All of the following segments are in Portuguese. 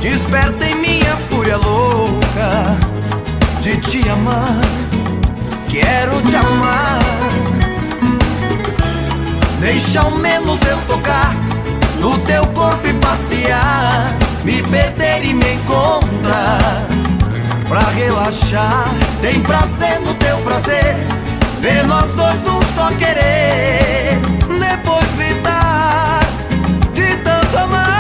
Desperta em minha fúria louca de te amar. Quero te amar. Deixa ao menos eu tocar no teu corpo e passear, me perder e me encontrar. Pra relaxar, tem prazer no teu prazer, ver nós dois num só querer. Depois gritar de tanto amar.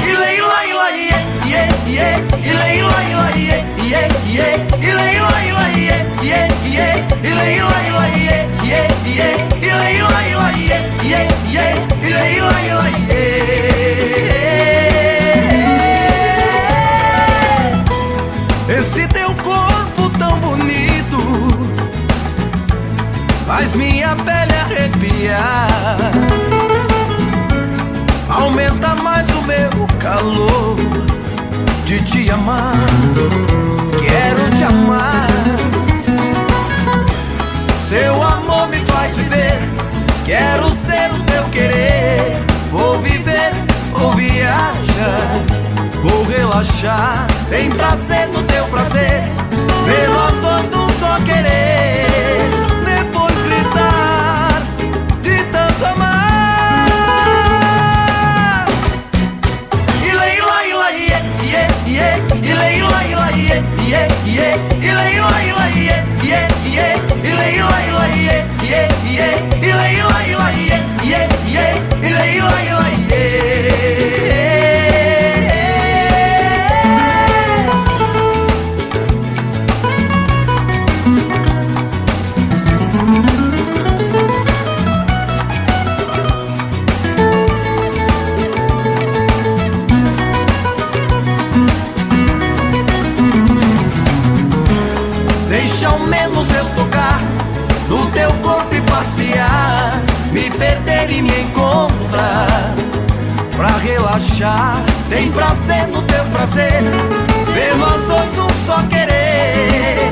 Ile ila ila iê, iê, iê. Ile ila ila iê, iê, iê. Ile ila ila iê, iê, iê. Ile ila ila iê, iê, iê. Ile ila ila iê, iê, iê. Ile ila ila iê. Esse teu corpo tão bonito faz minha pele arrepiar, aumenta mais o meu calor de te amar. Quero te amar. Seu amor me faz viver, quero ser o teu querer. Vou viver, vou viajar, vou relaxar, tem prazer no teu prazer, ver nós dois num só querer. Depois gritar de tanto amar. Ile ila ila iê, iê, iê. Ile ila ila iê, iê, iê. Ile ila ila iê, iê, iê. Ile ila ila iê, iê, iê. Ile ila ila iê, iê, iê. Ile ila ila iê. Deixa ao menos eu tocar no teu corpo e passear, me perder e me encontrar. Pra relaxar, tem prazer no teu prazer, ver nós dois num só querer.